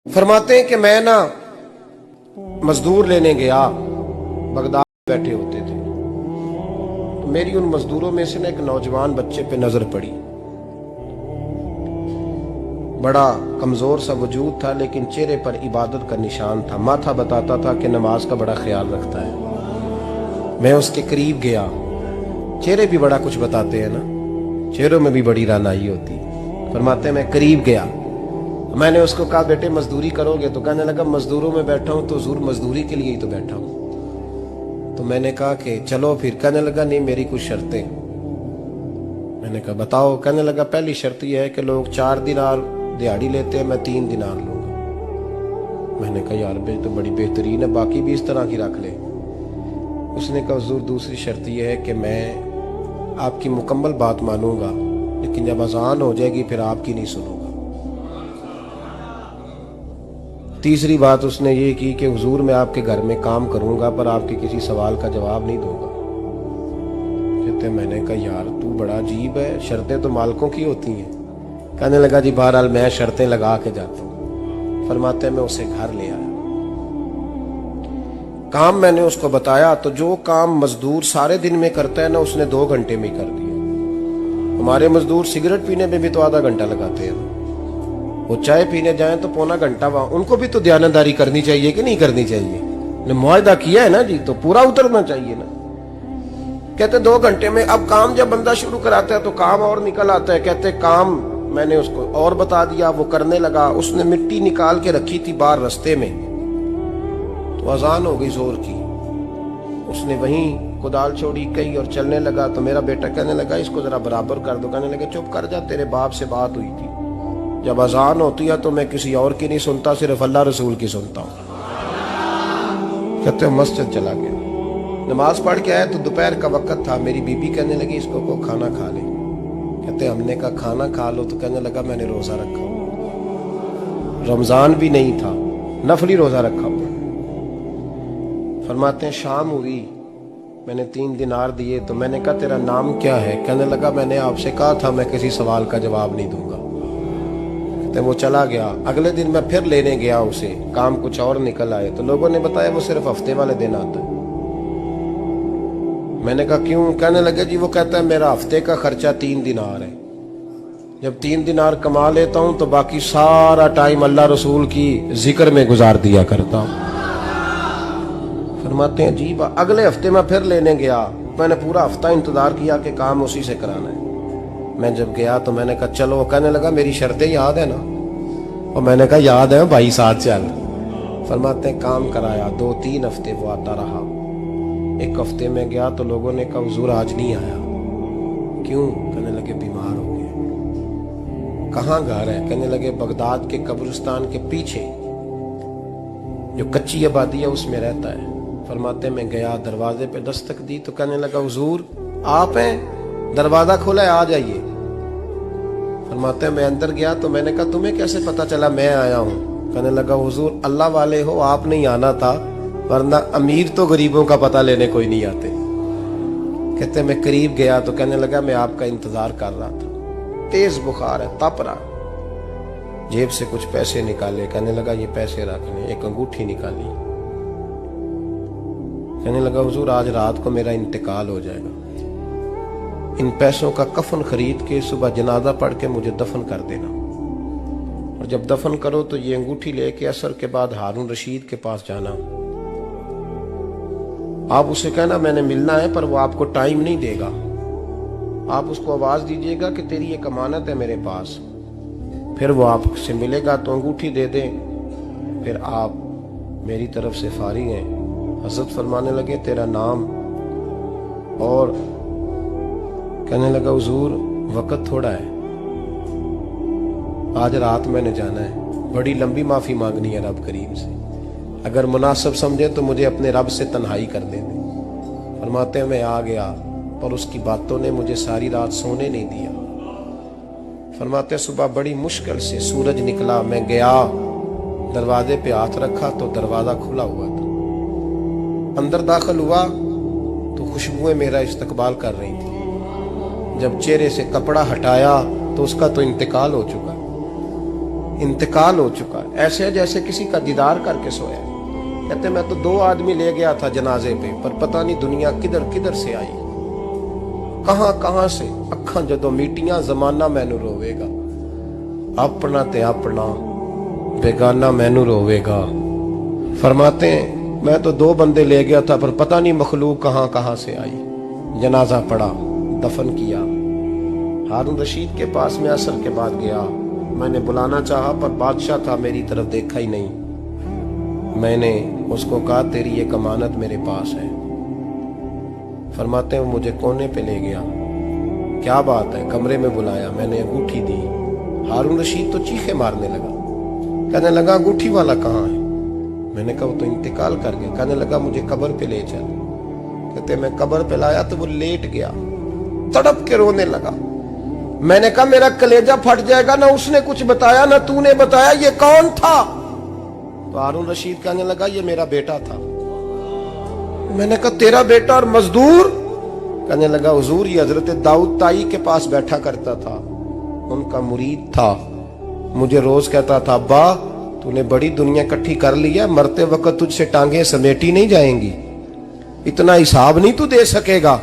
फरमाते हैं कि मैं ना मजदूर लेने गया, बगदाद बैठे होते थे, तो मेरी उन मजदूरों में से ना एक नौजवान बच्चे पे नजर पड़ी। बड़ा कमजोर सा वजूद था, लेकिन चेहरे पर इबादत का निशान था। माथा बताता था कि नमाज का बड़ा ख्याल रखता है। मैं उसके करीब गया। चेहरे भी बड़ा कुछ बताते हैं ना, चेहरों में भी बड़ी रानाई होती है। फरमाते हैं मैं करीब गया, मैंने उसको कहा बेटे मजदूरी करोगे? तो कहने लगा मजदूरों में बैठा हूं तो हुजूर मजदूरी के लिए ही तो बैठा हूं। तो मैंने कहा कि चलो फिर। कहने लगा नहीं, मेरी कुछ शर्तें। मैंने कहा बताओ। कहने लगा पहली शर्त यह है कि लोग 4 दिनार दिहाड़ी लेते हैं, मैं 3 दिनार लूंगा। मैंने कहा यार तो बड़ी बेहतरीन है, बाकी भी इस तरह की रख ले। उसने कहा हुजूर दूसरी शर्त यह है कि मैं आपकी मुकम्मल बात मानूंगा, लेकिन जब अजान हो जाएगी फिर आपकी नहीं सुनूंगा। तीसरी बात उसने ये की कि हुजूर मैं आपके घर में काम करूंगा पर आपके किसी सवाल का जवाब नहीं दूंगा। कहते मैंने कहा यार तू बड़ा अजीब है, शर्तें तो मालिकों की होती हैं। कहने लगा जी बहरहाल मैं शर्तें लगा के जाता हूँ। फरमाते मैं उसे घर ले आया, काम मैंने उसको बताया, तो जो काम मजदूर सारे दिन में करता है ना उसने 2 घंटे में ही कर दिया। हमारे मजदूर सिगरेट पीने में भी तो आधा घंटा लगाते हैं, वो चाय पीने जाएं तो पौना घंटा। वहां उनको भी तो ध्यानदारी करनी चाहिए कि नहीं करनी चाहिए? ने मुआहदा किया है ना जी, तो पूरा उतरना चाहिए ना। कहते 2 घंटे में। अब काम जब बंदा शुरू कराता है तो काम और निकल आता है। कहते काम मैंने उसको और बता दिया, वो करने लगा। उसने मिट्टी निकाल के रखी थी बाहर रास्ते में, तो अजान हो गई जोर की। उसने वहीं कुदाल छोड़ी कही और चलने लगा। तो मेरा बेटा कहने लगा इसको जरा बराबर कर दो। कहने लगा चुप कर जा, तेरे बाप से बात हुई थी, जब अजान होती है तो मैं किसी और की नहीं सुनता, सिर्फ अल्लाह रसूल की सुनता हूँ। कहते मस्जिद चला गया, नमाज पढ़ के आया तो दोपहर का वक्त था। मेरी बीबी कहने लगी इसको को खाना खा ले। कहते हमने कहा खाना खा लो, तो कहने लगा मैंने रोजा रखा, रमजान भी नहीं था, नफली रोजा रखा हुआ। फरमाते हैं शाम हुई, मैंने 3 दिनार दिए। तो मैंने कहा तेरा नाम क्या है? कहने लगा मैंने आपसे कहा था मैं किसी सवाल का जवाब नहीं दूंगा। तो वो चला गया। अगले दिन मैं फिर लेने गया उसे, काम कुछ और निकल आए। तो लोगों ने बताया वो सिर्फ हफ्ते वाले दिन आता है। मैंने कहा क्यों? कहने लगे जी वो कहता है मेरा हफ्ते का खर्चा 3 दिनार है, जब 3 दिनार कमा लेता हूं तो बाकी सारा टाइम अल्लाह रसूल की जिक्र में गुजार दिया करता हूं। फरमाते हैं जी अगले हफ्ते मैं फिर लेने गया। मैंने पूरा हफ्ता इंतजार किया कि काम उसी से कराना है। मैं जब गया तो मैंने कहा चलो। कहने लगा मेरी शर्तें याद है ना? और मैंने कहा याद है भाई, साथ चल। फरमाते हैं काम कराया। 2-3 हफ्ते वो आता रहा। एक हफ्ते में गया तो लोगों ने कहा हुजूर आज नहीं आया। क्यों? कहने लगे बीमार हो गए। कहाँ घर है? कहने लगे बगदाद के कब्रिस्तान के पीछे जो कच्ची आबादी है उसमें रहता है। फरमाते मैं गया, दरवाजे पे दस्तक दी तो कहने लगा हुजूर आप हैं? दरवाजा खोला है, आ जाइए। फरमाते मैं अंदर गया तो मैंने कहा तुम्हें कैसे पता चला मैं आया हूँ? कहने लगा हुजूर अल्लाह वाले हो, आप नहीं आना था, वरना अमीर तो गरीबों का पता लेने कोई नहीं आते। कहते मैं करीब गया तो कहने लगा मैं आपका इंतजार कर रहा था, तेज बुखार है, तप रहा। जेब से कुछ पैसे निकाले। कहने लगा ये पैसे रखने। एक अंगूठी निकाली। कहने लगा हुजूर आज रात को मेरा इंतकाल हो जाएगा, इन पैसों का कफन खरीद के सुबह जनाजा पढ़ के मुझे दफन कर देना, और जब दफन करो तो ये अंगूठी लेके असर के बाद हारून रशीद के पास जाना। आप उसे कहना मैंने मिलना है, पर वो आपको टाइम नहीं देगा। आप उसको आवाज दीजिएगा कि तेरी एक अमानत है मेरे पास, फिर वो आपसे मिलेगा तो अंगूठी दे दे, फिर आप मेरी तरफ से फारिग हैं। हजरत फरमाने लगे तेरा नाम? और कहने लगा हुजूर वक्त थोड़ा है, आज रात मैंने जाना है, बड़ी लंबी माफी मांगनी है रब करीम से, अगर मुनासिब समझे तो मुझे अपने रब से तन्हाई कर दे। फरमाते हैं मैं आ गया, पर उसकी बातों ने मुझे सारी रात सोने नहीं दिया। फरमाते सुबह बड़ी मुश्किल से सूरज निकला, मैं गया, दरवाजे पे हाथ रखा तो दरवाजा खुला हुआ था। अंदर दाखिल हुआ तो खुशबुएं मेरा इस्तकबाल कर रही थी। जब चेहरे से कपड़ा हटाया तो उसका तो इंतकाल हो चुका। इंतकाल हो चुका है, ऐसे जैसे किसी का दीदार करके सोया। कहते मैं तो 2 आदमी ले गया था जनाजे पे, पर पता नहीं दुनिया किधर किधर से आई, कहां कहां से। अखां जदों मीटियां जमाना मैनू रोवेगा, अपना ते अपना बेगाना मैनू रोवेगा। फरमाते हैं मैं तो 2 बंदे ले गया था, पर पता नहीं मखलूक कहां कहां से आई। जनाजा पड़ा, दफन किया। हारून रशीद के पास में असर के बाद गया, मैंने बुलाना चाहा पर बादशाह था, मेरी तरफ देखा ही नहीं। मैंने उसको कहा तेरी ये अमानत मेरे पास है। फरमाते हैं मुझे कोने पे ले गया, क्या बात है, कमरे में बुलाया, मैंने अंगूठी दी। हारून रशीद तो चीखे मारने लगा, कहने लगा अंगूठी वाला कहाँ है? मैंने कहा वो तो इंतकाल कर गया। कहने लगा मुझे कब्र पे ले चल। कहते मैं कब्र पे लाया तो वो लेट गया, तड़प के रोने लगा। मैंने कहा मेरा कलेजा फट जाएगा, ना उसने कुछ बताया ना तूने बताया, ये कौन था? तो हारून रशीद कहने लगा ये मेरा बेटा था। मैंने कहा तेरा बेटा और मजदूर? कहने लगा हुजूर ये हजरत दाऊद ताई के पास बैठा करता था, उनका मुरीद था। मुझे रोज कहता था अब्बा तूने बड़ी दुनिया इकट्ठी कर ली है, मरते वक्त तुझसे टांगे समेटी नहीं जाएंगी, इतना हिसाब नहीं तू दे सकेगा।